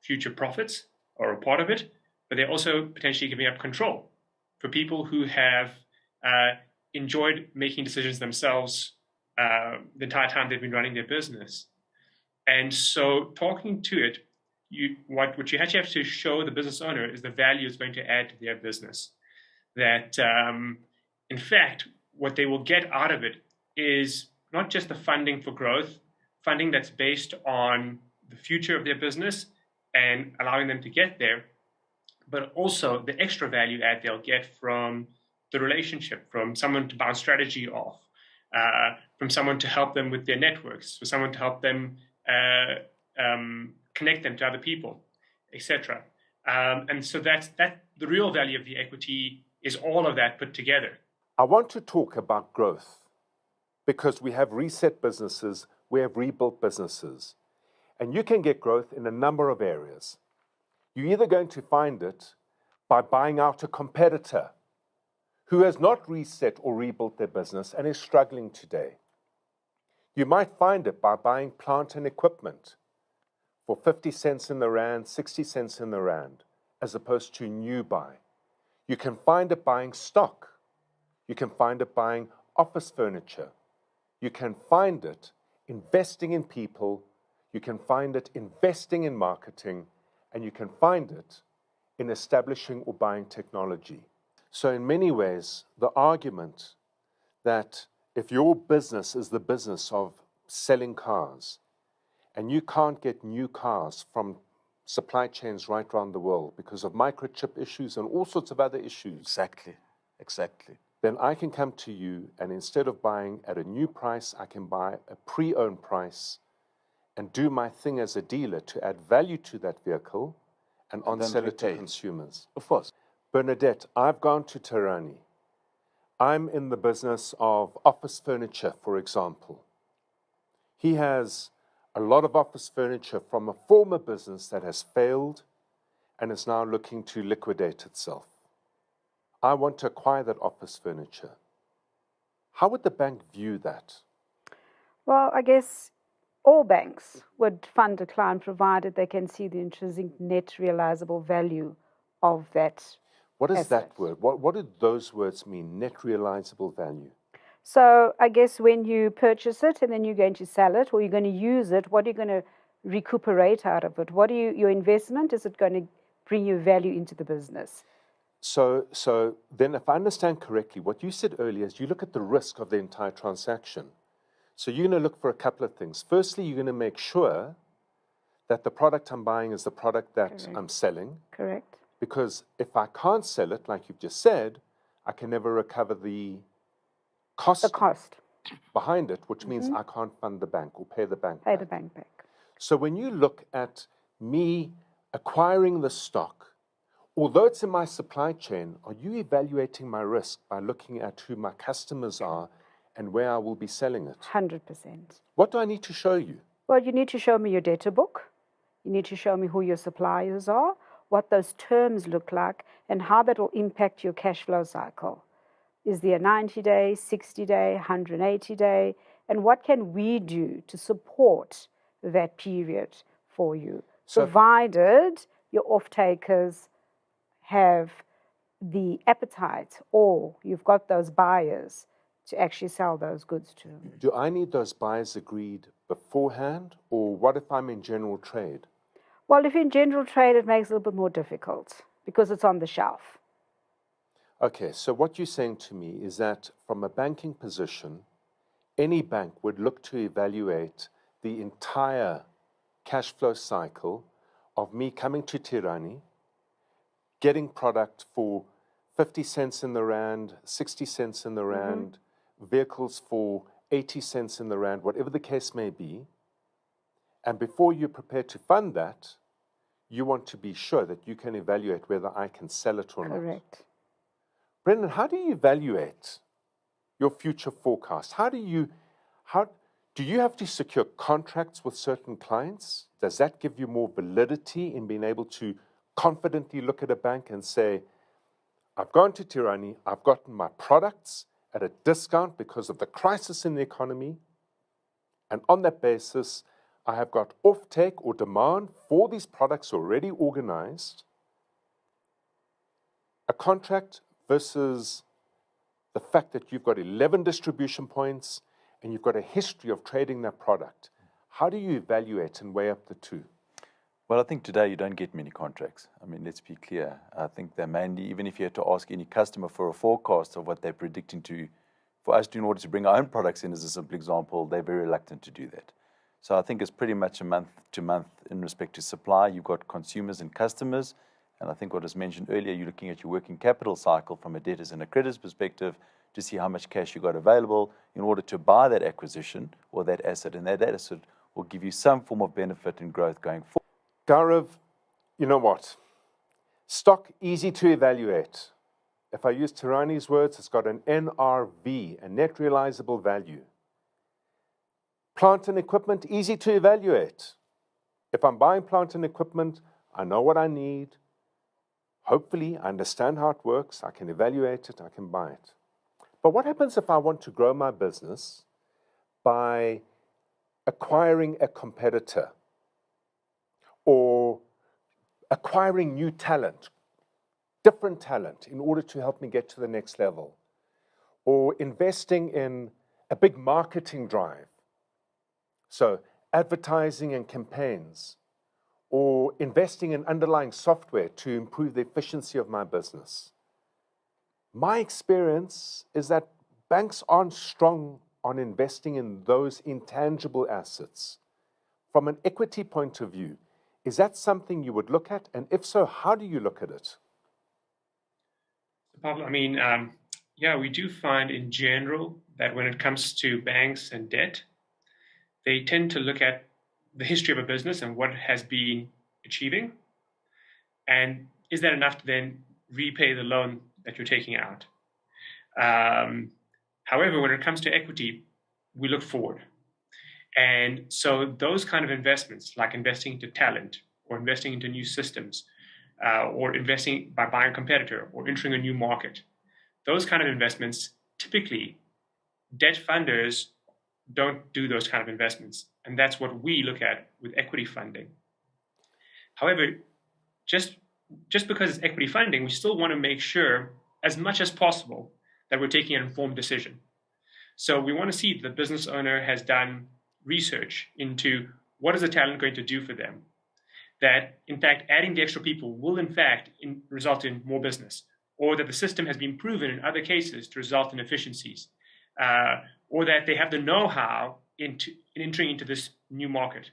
future profits or a part of it, but they're also potentially giving up control for people who have enjoyed making decisions themselves the entire time they've been running their business. And so talking to it, what you actually have to show the business owner is the value it's going to add to their business. That, in fact, what they will get out of it is not just the funding for growth, funding that's based on the future of their business and allowing them to get there, but also the extra value add they'll get from the relationship, from someone to bounce strategy off, from someone to help them with their networks, for someone to help them connect them to other people, etc. And so that's the real value of the equity is all of that put together. I want to talk about growth because we have reset businesses, we have rebuilt businesses, and you can get growth in a number of areas. You're either going to find it by buying out a competitor who has not reset or rebuilt their business and is struggling today. You might find it by buying plant and equipment for 50 cents in the rand, 60 cents in the rand, as opposed to new buy. You can find it buying stock. You can find it buying office furniture. You can find it investing in people. You can find it investing in marketing. and you can find it in establishing or buying technology. So in many ways, the argument that if your business is the business of selling cars and you can't get new cars from supply chains right around the world because of microchip issues and all sorts of other issues. Exactly. Then I can come to you, and instead of buying at a new price, I can buy a pre-owned price and do my thing as a dealer to add value to that vehicle and on-sell it to consumers. Of course. Bernadette, I've gone to Tirani. I'm in the business of office furniture, for example. He has a lot of office furniture from a former business that has failed and is now looking to liquidate itself. I want to acquire that office furniture. How would the bank view that? Well, I guess all banks would fund a client provided they can see the intrinsic net realizable value of that. What is asset. that word? What do those words mean, net realizable value? So I guess when you purchase it and then you're going to sell it or you're going to use it, what are you going to recuperate out of it? What are your investment? Is it going to bring you value into the business? So then if I understand correctly, what you said earlier is you look at the risk of the entire transaction. So you're going to look for a couple of things. Firstly, you're going to make sure that the product I'm buying is the product that Correct. I'm selling. Correct. Because if I can't sell it, like you've just said, I can never recover the cost behind it, which means I can't fund the bank or pay the bank Pay back. the bank back. So when you look at me acquiring the stock, although it's in my supply chain, are you evaluating my risk by looking at who my customers are and where I will be selling it? 100%. What do I need to show you? Well, you need to show me your data book. You need to show me who your suppliers are, what those terms look like, and how that will impact your cash flow cycle. Is there a 90-day, 60-day, 180-day? And what can we do to support that period for you, provided your off-takers have the appetite or you've got those buyers to actually sell those goods to? Do I need those buyers agreed beforehand, or what if I'm in general trade? Well, if in general trade, it makes it a little bit more difficult because it's on the shelf. Okay, so what you're saying to me is that from a banking position, any bank would look to evaluate the entire cash flow cycle of me coming to Tirani, getting product for 50 cents in the rand, 60 cents in the rand, vehicles for 80 cents in the rand, whatever the case may be. And before you're prepared to fund that, you want to be sure that you can evaluate whether I can sell it or not. Correct. Brendan, how do you evaluate your future forecast? Do you have to secure contracts with certain clients? Does that give you more validity in being able to confidently look at a bank and say, I've gone to Tirani, I've gotten my products at a discount because of the crisis in the economy, and on that basis, I have got offtake or demand for these products already organized, a contract versus the fact that you've got 11 distribution points and you've got a history of trading that product. How do you evaluate and weigh up the two? Well, I think today you don't get many contracts. I mean, let's be clear. I think they're mainly, even if you had to ask any customer for a forecast of what they're predicting for us in order to bring our own products in, as a simple example, they're very reluctant to do that. So I think it's pretty much a month to month in respect to supply. You've got consumers and customers. And I think what was mentioned earlier, you're looking at your working capital cycle from a debtors and a creditors perspective to see how much cash you got available in order to buy that acquisition or that asset. And that asset will give you some form of benefit and growth going forward. Gaurav, you know what? Stock, easy to evaluate. If I use Tirani's words, it's got an NRV, a net realizable value. Plant and equipment, easy to evaluate. If I'm buying plant and equipment, I know what I need. Hopefully, I understand how it works. I can evaluate it. I can buy it. But what happens if I want to grow my business by acquiring a competitor or acquiring new talent, different talent in order to help me get to the next level, or investing in a big marketing drive? So advertising and campaigns, or investing in underlying software to improve the efficiency of my business. My experience is that banks aren't strong on investing in those intangible assets. From an equity point of view, is that something you would look at? And if so, how do you look at it? Pavlo, I mean, yeah, we do find in general that when it comes to banks and debt, they tend to look at the history of a business and what it has been achieving. And is that enough to then repay the loan that you're taking out? However, when it comes to equity, we look forward. And so those kind of investments, like investing into talent or investing into new systems, or investing by buying a competitor or entering a new market, those kind of investments, typically, debt funders don't do those kind of investments. And that's what we look at with equity funding. However, just because it's equity funding, we still want to make sure, as much as possible, that we're taking an informed decision. So we want to see if the business owner has done research into what is the talent going to do for them. That, in fact, adding the extra people will, in fact, result in more business, or that the system has been proven in other cases to result in efficiencies, or that they have the know-how in entering into this new market.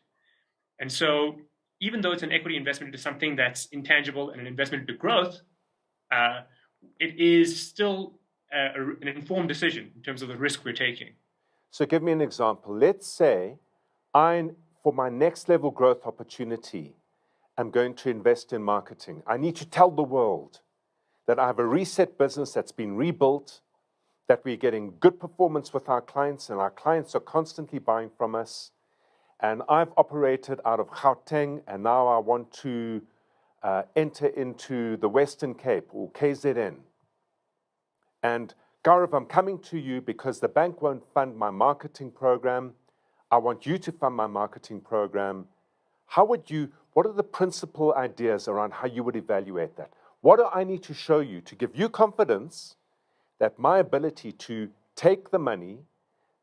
And so, even though it's an equity investment into something that's intangible and an investment into growth, it is still an informed decision in terms of the risk we're taking. So give me an example. Let's say for my next level growth opportunity, I'm going to invest in marketing. I need to tell the world that I have a reset business that's been rebuilt, that we're getting good performance with our clients, and our clients are constantly buying from us. And I've operated out of Gauteng, and now I want to enter into the Western Cape or KZN. And Gaurav, I'm coming to you because the bank won't fund my marketing program. I want you to fund my marketing program. What are the principal ideas around how you would evaluate that? What do I need to show you to give you confidence that my ability to take the money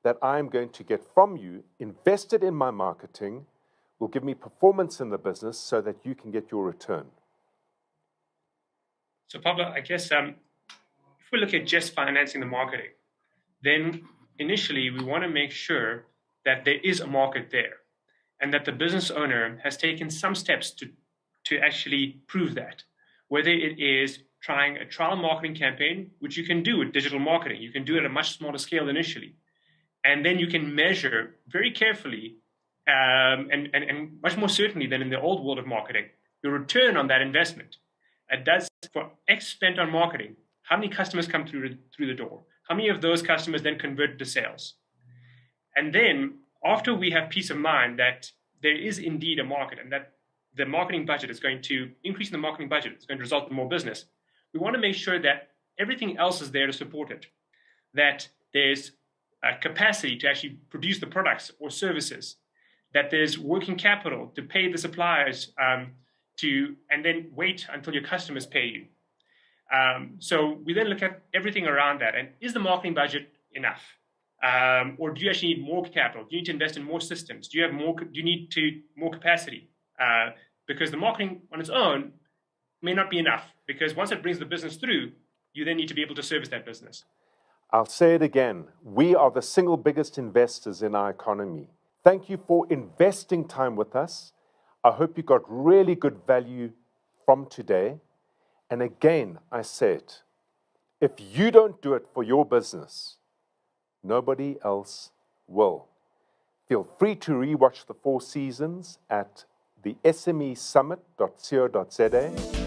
that I'm going to get from you, invested in my marketing, will give me performance in the business so that you can get your return? So Pablo, I guess if we look at just financing the marketing, then initially we want to make sure that there is a market there and that the business owner has taken some steps to actually prove that. Whether it is trying a trial marketing campaign, which you can do with digital marketing. You can do it at a much smaller scale initially. And then you can measure very carefully and much more certainly than in the old world of marketing, your return on that investment. It does for X spent on marketing. How many customers come through the door? How many of those customers then convert to sales? And then after we have peace of mind that there is indeed a market and that the marketing budget is going to increase in the marketing budget, it's going to result in more business, we want to make sure that everything else is there to support it, that there's a capacity to actually produce the products or services, that there's working capital to pay the suppliers and then wait until your customers pay you. So we then look at everything around that. And is the marketing budget enough? Or do you actually need more capital? Do you need to invest in more systems? Do you need more capacity? Because the marketing on its own may not be enough, because once it brings the business through, you then need to be able to service that business. I'll say it again. We are the single biggest investors in our economy. Thank you for investing time with us. I hope you got really good value from today. And again, I say it, if you don't do it for your business, nobody else will. Feel free to rewatch the 4 seasons at the SME Summit.co.za.